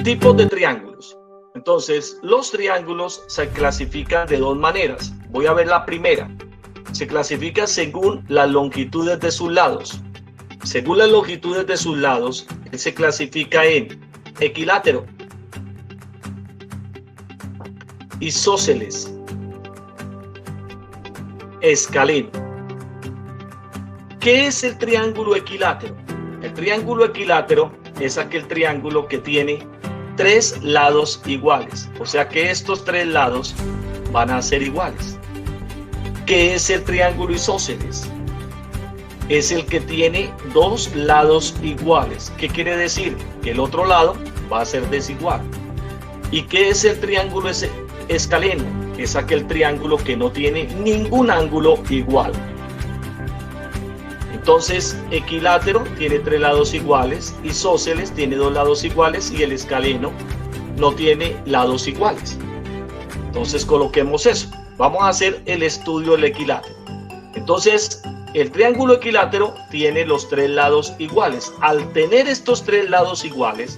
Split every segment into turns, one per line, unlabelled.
Tipos de triángulos. Entonces, los triángulos se clasifican de dos maneras. Voy a ver la primera. Se clasifica según las longitudes de sus lados. Según las longitudes de sus lados, se clasifica en equilátero, isósceles, escaleno. ¿Qué es el triángulo equilátero? El triángulo equilátero es aquel triángulo que tiene tres lados iguales, o sea que estos tres lados van a ser iguales. ¿Qué es el triángulo isósceles? Es el que tiene dos lados iguales. ¿Qué quiere decir? Que el otro lado va a ser desigual. ¿Y qué es el triángulo escaleno? Es aquel triángulo que no tiene ningún ángulo igual. Entonces, equilátero tiene tres lados iguales, isósceles tiene dos lados iguales y el escaleno no tiene lados iguales. Entonces, coloquemos eso. Vamos a hacer el estudio del equilátero. Entonces, el triángulo equilátero tiene los tres lados iguales. Al tener estos tres lados iguales,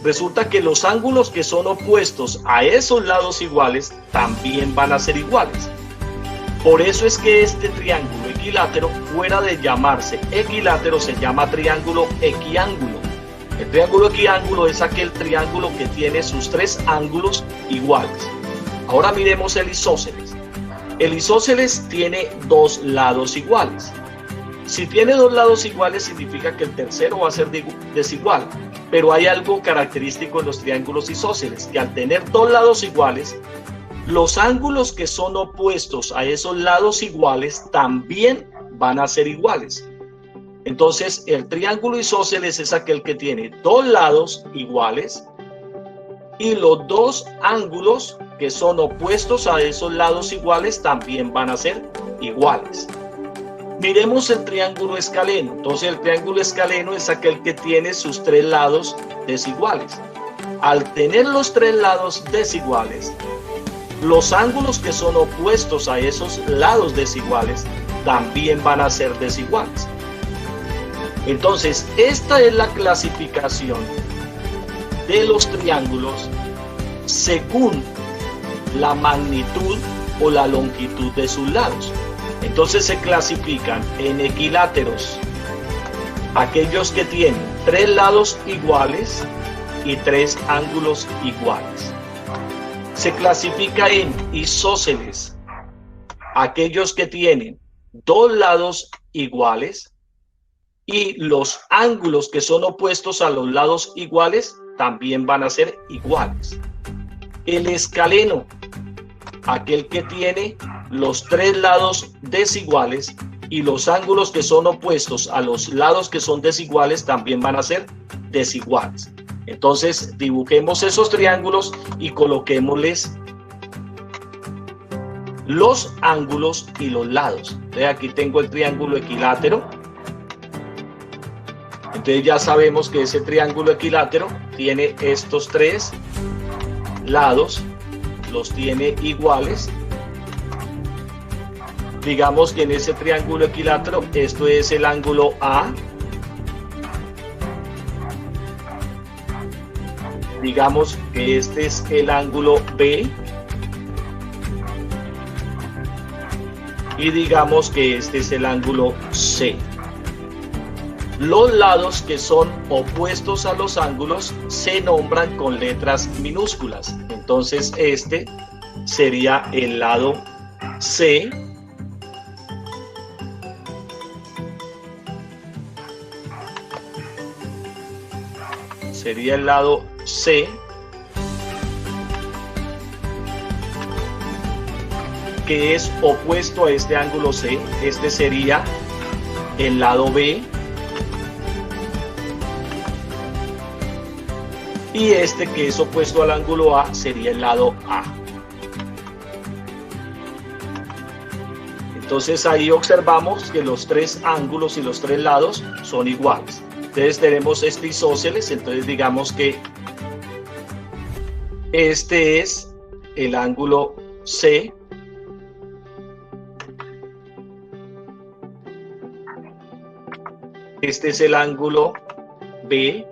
resulta que los ángulos que son opuestos a esos lados iguales también van a ser iguales. Por eso es que este triángulo equilátero, fuera de llamarse equilátero, se llama triángulo equiángulo. El triángulo equiángulo es aquel triángulo que tiene sus tres ángulos iguales. Ahora miremos el isósceles. El isósceles tiene dos lados iguales. Si tiene dos lados iguales, significa que el tercero va a ser desigual. Pero hay algo característico en los triángulos isósceles, que al tener dos lados iguales, los ángulos que son opuestos a esos lados iguales también van a ser iguales. Entonces, el triángulo isósceles es aquel que tiene dos lados iguales y los dos ángulos que son opuestos a esos lados iguales también van a ser iguales. Miremos el triángulo escaleno. Entonces, el triángulo escaleno es aquel que tiene sus tres lados desiguales. Al tener los tres lados desiguales, los ángulos que son opuestos a esos lados desiguales también van a ser desiguales. Entonces, esta es la clasificación de los triángulos según la magnitud o la longitud de sus lados. Entonces se clasifican en equiláteros aquellos que tienen tres lados iguales y tres ángulos iguales. Se clasifica en isósceles aquellos que tienen dos lados iguales y los ángulos que son opuestos a los lados iguales también van a ser iguales. El escaleno, aquel que tiene los tres lados desiguales y los ángulos que son opuestos a los lados que son desiguales también van a ser desiguales. Entonces, dibujemos esos triángulos y coloquémosles los ángulos y los lados. Entonces, aquí tengo el triángulo equilátero. Entonces, ya sabemos que ese triángulo equilátero tiene estos tres lados, los tiene iguales. Digamos que en ese triángulo equilátero, esto es el ángulo A. Digamos que este es el ángulo B. Y digamos que este es el ángulo C. Los lados que son opuestos a los ángulos se nombran con letras minúsculas. Entonces este sería el lado C. Sería el lado C, que es opuesto a este ángulo C. Este sería el lado B. Y este, que es opuesto al ángulo A, sería el lado A. Entonces ahí observamos que los tres ángulos y los tres lados son iguales. Entonces tenemos este isósceles, entonces digamos que este es el ángulo C. Este es el ángulo B.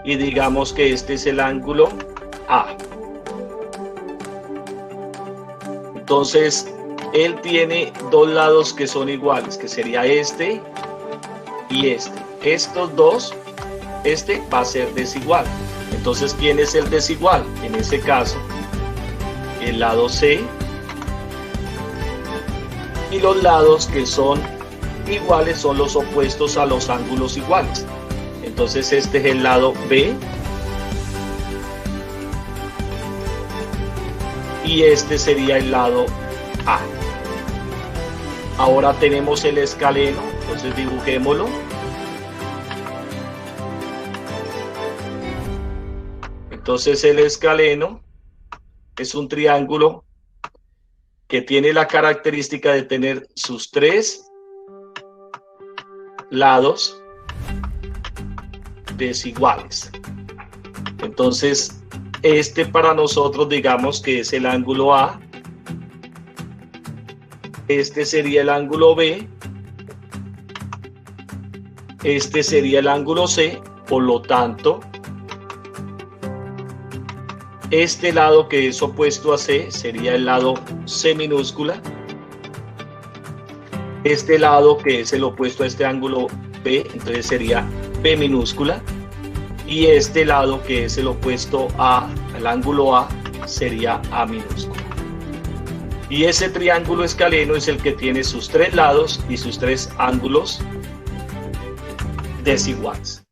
Y digamos que este es el ángulo A. Entonces, él tiene dos lados que son iguales, que sería este y este. Estos dos, este va a ser desigual. Entonces, ¿quién es el desigual? En ese caso, el lado C. Y los lados que son iguales son los opuestos a los ángulos iguales. Entonces, este es el lado B. Y este sería el lado A. Ahora tenemos el escaleno, entonces dibujémoslo. Entonces el escaleno es un triángulo que tiene la característica de tener sus tres lados desiguales. Entonces este para nosotros digamos que es el ángulo A, este sería el ángulo B, este sería el ángulo C, por lo tanto este lado que es opuesto a C sería el lado C minúscula, este lado que es el opuesto a este ángulo B, entonces sería B minúscula, y este lado que es el opuesto al ángulo A sería A minúscula. Y ese triángulo escaleno es el que tiene sus tres lados y sus tres ángulos desiguales.